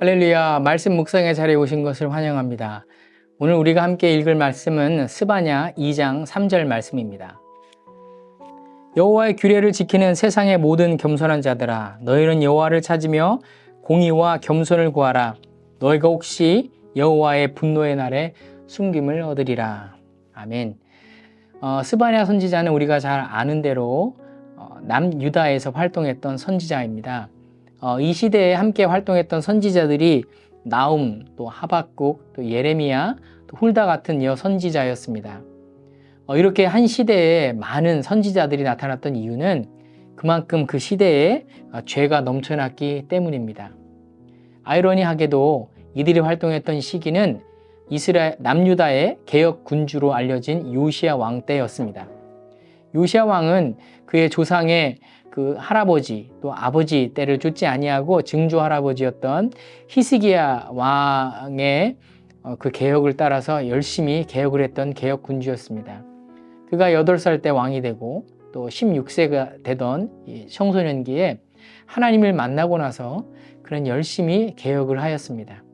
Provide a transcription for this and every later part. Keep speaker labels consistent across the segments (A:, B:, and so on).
A: 할렐루야, 말씀 묵상의 자리에 오신 것을 환영합니다. 오늘 우리가 함께 읽을 말씀은 스바냐 2장 3절 말씀입니다. 여호와의 규례를 지키는 세상의 모든 겸손한 자들아, 너희는 여호와를 찾으며 공의와 겸손을 구하라. 너희가 혹시 여호와의 분노의 날에 숨김을 얻으리라. 아멘. 스바냐 선지자는 우리가 잘 아는 대로 남유다에서 활동했던 선지자입니다. 이 시대에 함께 활동했던 선지자들이 나움, 또 하박국, 또 예레미야, 또 훌다 같은 선지자였습니다. 이렇게 한 시대에 많은 선지자들이 나타났던 이유는 그만큼 그 시대에 죄가 넘쳐났기 때문입니다. 아이러니하게도 이들이 활동했던 시기는 이스라엘 남유다의 개혁 군주로 알려진 요시야 왕 때였습니다. 요시야 왕은 그의 조상의 그 할아버지 또 아버지 때를 쫓지 아니하고 증조 할아버지였던 히스기야 왕의 그 개혁을 따라서 열심히 개혁을 했던 개혁 군주였습니다. 그가 8살 때 왕이 되고 또 16세가 되던 청소년기에 하나님을 만나고 나서 그는 열심히 개혁을 하였습니다.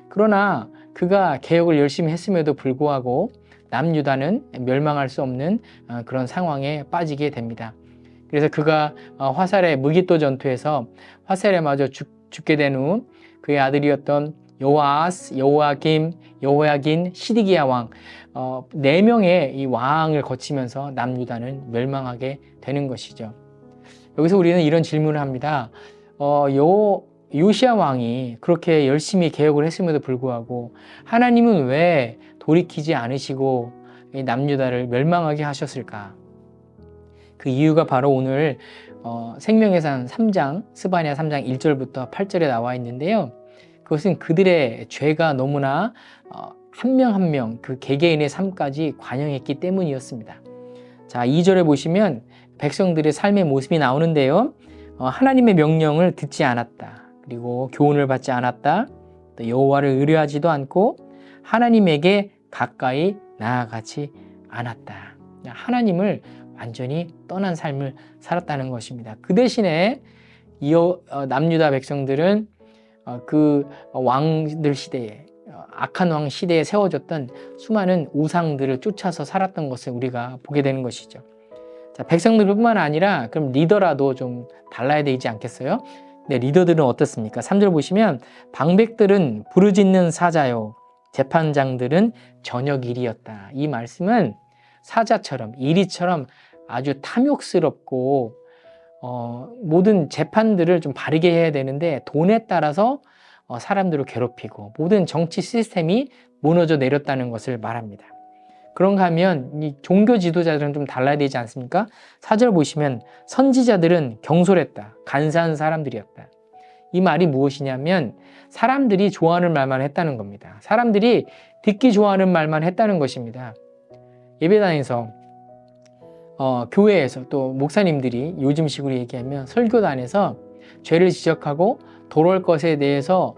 A: 그러나 그가 개혁을 열심히 했음에도 불구하고 남유다는 멸망할 수 없는 그런 상황에 빠지게 됩니다. 그래서 그가 화살의 무기또 전투에서 화살에 맞아 죽게 된 후 그의 아들이었던 요아스, 요아김, 요야긴, 시드기야 왕 4명의 이 왕을 거치면서 남유다는 멸망하게 되는 것이죠. 여기서 우리는 이런 질문을 합니다. 요시야 왕이 그렇게 열심히 개혁을 했음에도 불구하고 하나님은 왜 돌이키지 않으시고 이 남유다를 멸망하게 하셨을까? 그 이유가 바로 오늘 생명의 산 3장, 스바냐 3장 1절부터 8절에 나와 있는데요. 그것은 그들의 죄가 너무나 한 명 한 명 그 개개인의 삶까지 관영했기 때문이었습니다. 자, 2절에 보시면 백성들의 삶의 모습이 나오는데요. 하나님의 명령을 듣지 않았다. 그리고 교훈을 받지 않았다. 또 여호와를 의뢰하지도 않고 하나님에게 가까이 나아가지 않았다. 하나님을 완전히 떠난 삶을 살았다는 것입니다. 그 대신에 남유다 백성들은 그 왕들 시대에 악한 왕 시대에 세워졌던 수많은 우상들을 쫓아서 살았던 것을 우리가 보게 되는 것이죠. 자, 백성들뿐만 아니라 그럼 리더라도 좀 달라야 되지 않겠어요? 네, 리더들은 어떻습니까? 3절 보시면 방백들은 부르짖는 사자요 재판장들은 저녁 일이었다. 이 말씀은 사자처럼 이리처럼 아주 탐욕스럽고 모든 재판들을 좀 바르게 해야 되는데 돈에 따라서 사람들을 괴롭히고 모든 정치 시스템이 무너져 내렸다는 것을 말합니다. 그런가 하면 이 종교 지도자들은 좀 달라야 되지 않습니까? 4절 보시면 선지자들은 경솔했다. 간사한 사람들이었다. 이 말이 무엇이냐면 사람들이 좋아하는 말만 했다는 겁니다. 사람들이 듣기 좋아하는 말만 했다는 것입니다. 예배당에서 교회에서 또 목사님들이 요즘식으로 얘기하면 설교단에서 죄를 지적하고 돌아올 것에 대해서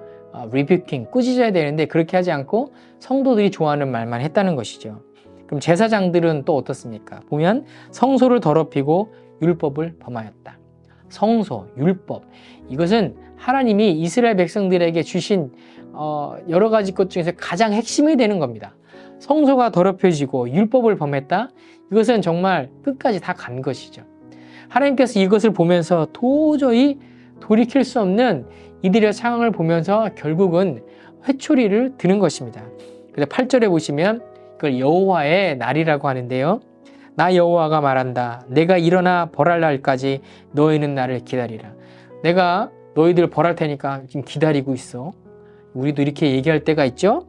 A: 리뷰킹, 꾸짖어야 되는데 그렇게 하지 않고 성도들이 좋아하는 말만 했다는 것이죠. 그럼 제사장들은 또 어떻습니까? 보면 성소를 더럽히고 율법을 범하였다. 성소, 율법, 이것은 하나님이 이스라엘 백성들에게 주신 여러 가지 것 중에서 가장 핵심이 되는 겁니다. 성소가 더럽혀지고 율법을 범했다? 이것은 정말 끝까지 다 간 것이죠. 하나님께서 이것을 보면서 도저히 돌이킬 수 없는 이들의 상황을 보면서 결국은 회초리를 드는 것입니다. 그래서 8절에 보시면 그걸 여호와의 날이라고 하는데요. 나 여호와가 말한다. 내가 일어나 벌할 날까지 너희는 나를 기다리라. 내가 너희들 벌할 테니까 지금 기다리고 있어. 우리도 이렇게 얘기할 때가 있죠.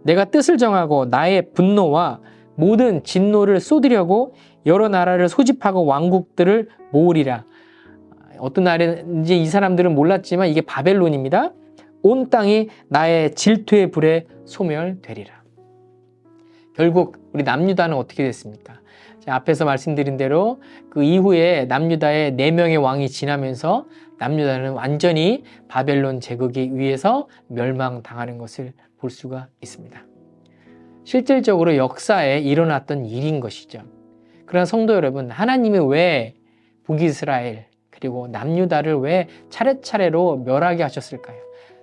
A: 내가 뜻을 정하고 나의 분노와 모든 진노를 쏟으려고 여러 나라를 소집하고 왕국들을 모으리라. 어떤 나라인지 이 사람들은 몰랐지만 이게 바벨론입니다. 온 땅이 나의 질투의 불에 소멸되리라. 결국 우리 남유다는 어떻게 됐습니까? 앞에서 말씀드린 대로 그 이후에 남유다의 4명의 왕이 지나면서 남유다는 완전히 바벨론 제국에 의해서 멸망당하는 것을 볼 수가 있습니다. 실질적으로 역사에 일어났던 일인 것이죠. 그러나 성도 여러분, 하나님이 왜 북이스라엘 그리고 남유다를 왜 차례차례로 멸하게 하셨을까요?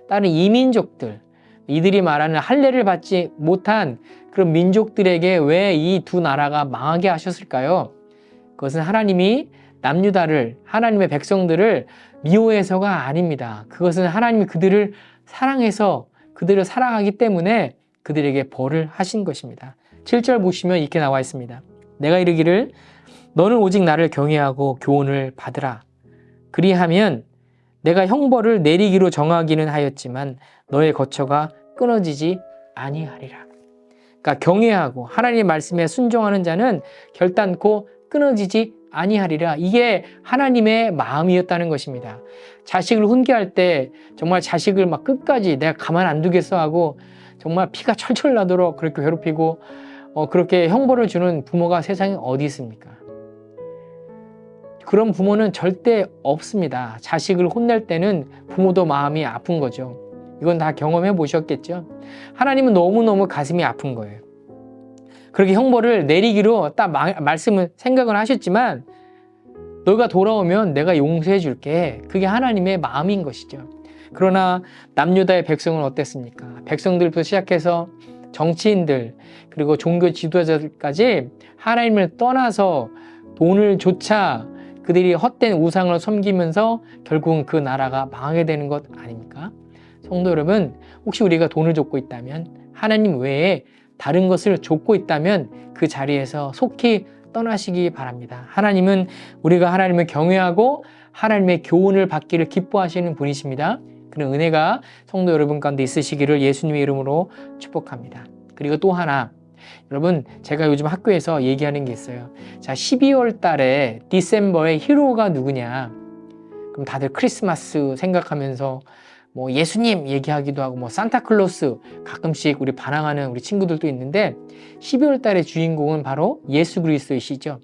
A: 다른 이민족들, 이들이 말하는 할례를 받지 못한 그런 민족들에게 왜 이 두 나라가 망하게 하셨을까요? 그것은 하나님이 남유다를, 하나님의 백성들을 미워해서가 아닙니다. 그것은 하나님이 그들을 사랑해서 그들을 사랑하기 때문에 그들에게 벌을 하신 것입니다. 7절 보시면 이렇게 나와 있습니다. 내가 이르기를 너는 오직 나를 경외하고 교훈을 받으라. 그리하면 내가 형벌을 내리기로 정하기는 하였지만 너의 거처가 끊어지지 아니하리라. 그러니까 경외하고 하나님의 말씀에 순종하는 자는 결단코 끊어지지 아니하리라. 이게 하나님의 마음이었다는 것입니다. 자식을 훈계할 때 정말 자식을 막 끝까지 내가 가만 안 두겠어 하고 정말 피가 철철 나도록 그렇게 괴롭히고 그렇게 형벌을 주는 부모가 세상에 어디 있습니까? 그런 부모는 절대 없습니다. 자식을 혼낼 때는 부모도 마음이 아픈 거죠. 이건 다 경험해 보셨겠죠? 하나님은 너무너무 가슴이 아픈 거예요. 그렇게 형벌을 내리기로 딱 말씀을 생각을 하셨지만 너가 돌아오면 내가 용서해 줄게. 그게 하나님의 마음인 것이죠. 그러나 남유다의 백성은 어땠습니까? 백성들부터 시작해서 정치인들 그리고 종교 지도자들까지 하나님을 떠나서 돈을 조차 그들이 헛된 우상을 섬기면서 결국은 그 나라가 망하게 되는 것 아닙니까? 성도 여러분, 혹시 우리가 돈을 좇고 있다면 하나님 외에 다른 것을 좇고 있다면 그 자리에서 속히 떠나시기 바랍니다. 하나님은 우리가 하나님을 경외하고 하나님의 교훈을 받기를 기뻐하시는 분이십니다. 그런 은혜가 성도 여러분 가운데 있으시기를 예수님의 이름으로 축복합니다. 그리고 또 하나, 여러분 제가 요즘 학교에서 얘기하는 게 있어요. 자, 12월 달에 디셈버의 히로가 누구냐? 그럼 다들 크리스마스 생각하면서 뭐 예수님 얘기하기도 하고 뭐 산타클로스 가끔씩 우리 반항하는 우리 친구들도 있는데 12월 달의 주인공은 바로 예수 그리스도이시죠.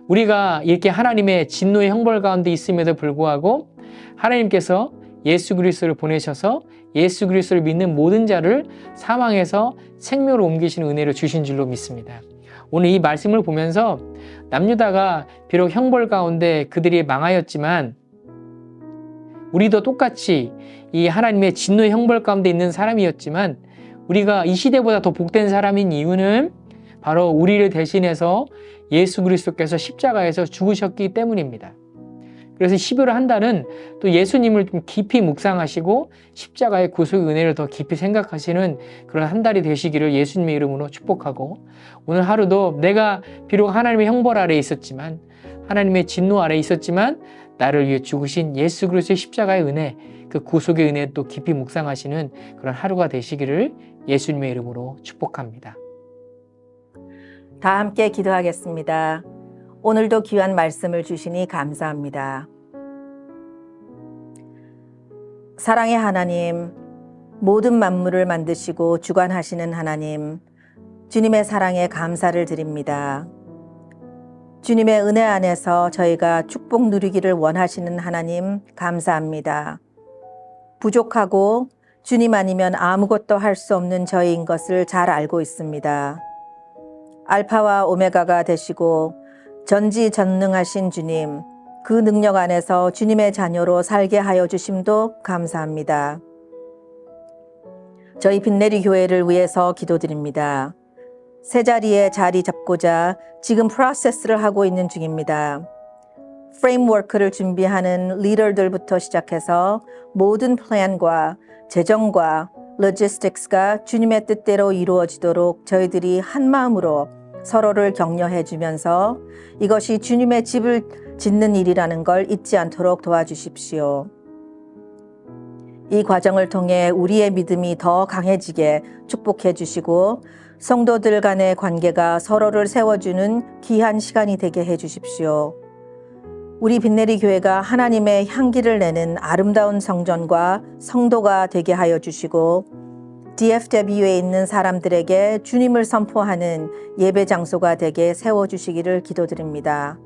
A: 우리가 이렇게 하나님의 진노의 형벌 가운데 있음에도 불구하고 하나님께서 예수 그리스도를 보내셔서 예수 그리스도를 믿는 모든 자를 사망에서 생명으로 옮기시는 은혜를 주신 줄로 믿습니다. 오늘 이 말씀을 보면서 남유다가 비록 형벌 가운데 그들이 망하였지만 우리도 똑같이 이 하나님의 진노의 형벌 가운데 있는 사람이었지만 우리가 이 시대보다 더 복된 사람인 이유는 바로 우리를 대신해서 예수 그리스도께서 십자가에서 죽으셨기 때문입니다. 그래서 12월 한 달은 또 예수님을 좀 깊이 묵상하시고 십자가의 구속의 은혜를 더 깊이 생각하시는 그런 한 달이 되시기를 예수님의 이름으로 축복하고, 오늘 하루도 내가 비록 하나님의 형벌 아래에 있었지만, 하나님의 진노 아래에 있었지만 나를 위해 죽으신 예수 그리스도의 십자가의 은혜, 그 구속의 은혜 또 깊이 묵상하시는 그런 하루가 되시기를 예수님의 이름으로 축복합니다.
B: 다 함께 기도하겠습니다. 오늘도 귀한 말씀을 주시니 감사합니다. 사랑의 하나님, 모든 만물을 만드시고 주관하시는 하나님, 주님의 사랑에 감사를 드립니다. 주님의 은혜 안에서 저희가 축복 누리기를 원하시는 하나님, 감사합니다. 부족하고 주님 아니면 아무것도 할 수 없는 저희인 것을 잘 알고 있습니다. 알파와 오메가가 되시고 전지전능하신 주님, 그 능력 안에서 주님의 자녀로 살게 하여 주심도 감사합니다. 저희 빛내리 교회를 위해서 기도드립니다. 새 자리에 자리 잡고자 지금 프로세스를 하고 있는 중입니다. 프레임워크를 준비하는 리더들부터 시작해서 모든 플랜과 재정과 로지스틱스가 주님의 뜻대로 이루어지도록 저희들이 한 마음으로 서로를 격려해 주면서 이것이 주님의 집을 짓는 일이라는 걸 잊지 않도록 도와주십시오. 이 과정을 통해 우리의 믿음이 더 강해지게 축복해 주시고 성도들 간의 관계가 서로를 세워주는 귀한 시간이 되게 해 주십시오. 우리 빛내리 교회가 하나님의 향기를 내는 아름다운 성전과 성도가 되게 하여 주시고 DFW에 있는 사람들에게 주님을 선포하는 예배 장소가 되게 세워주시기를 기도드립니다.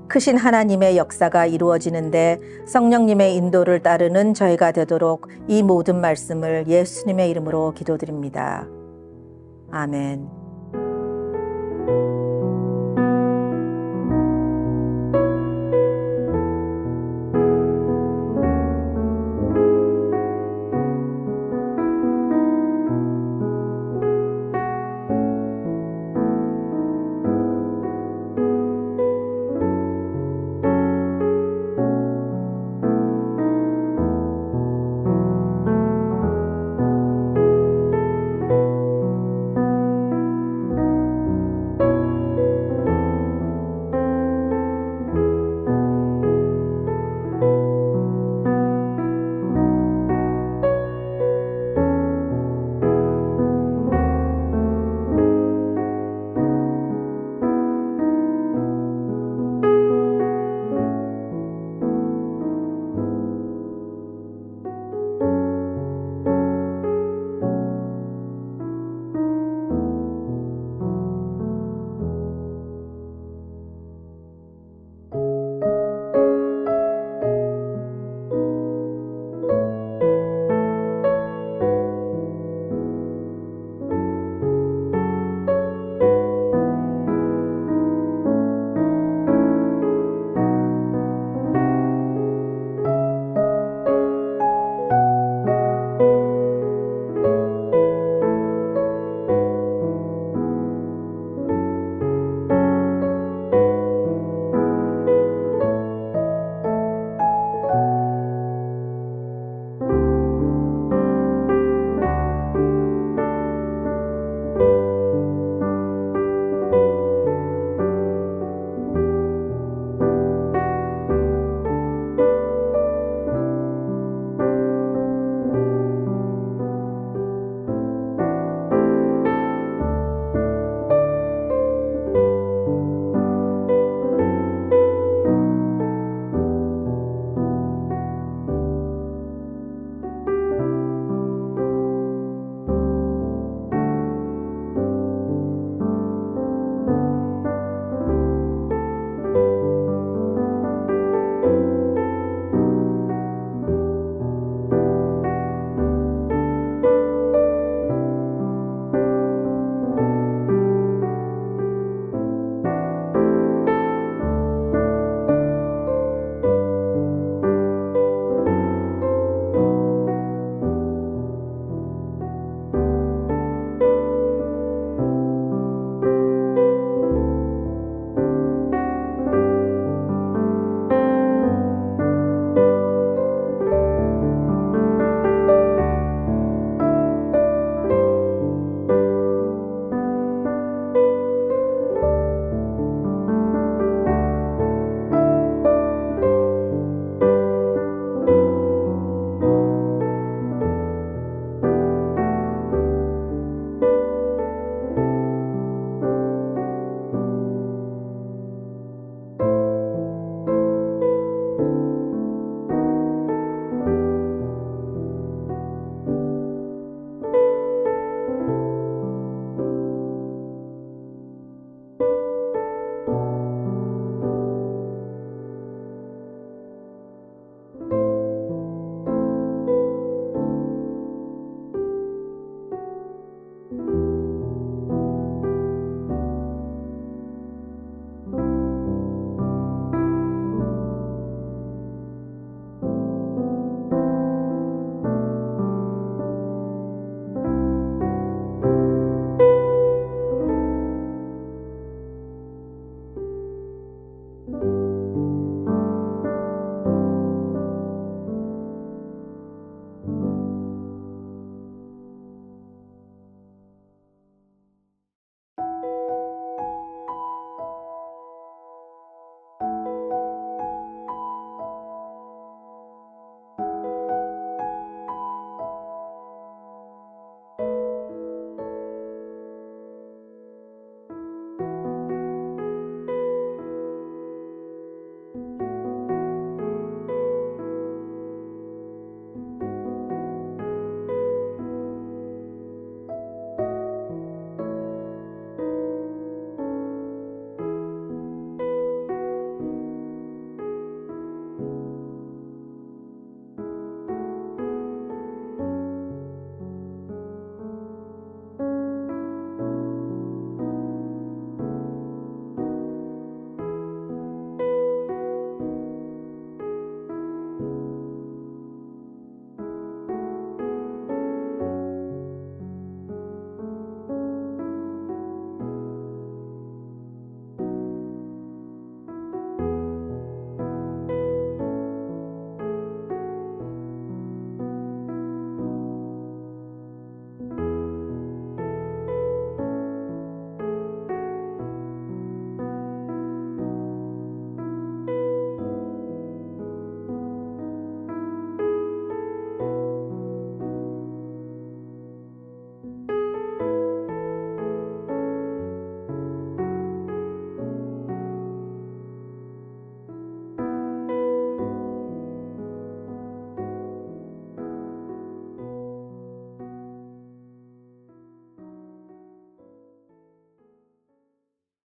B: 크신 하나님의 역사가 이루어지는데 성령님의 인도를 따르는 저희가 되도록 이 모든 말씀을 예수님의 이름으로 기도드립니다. 아멘.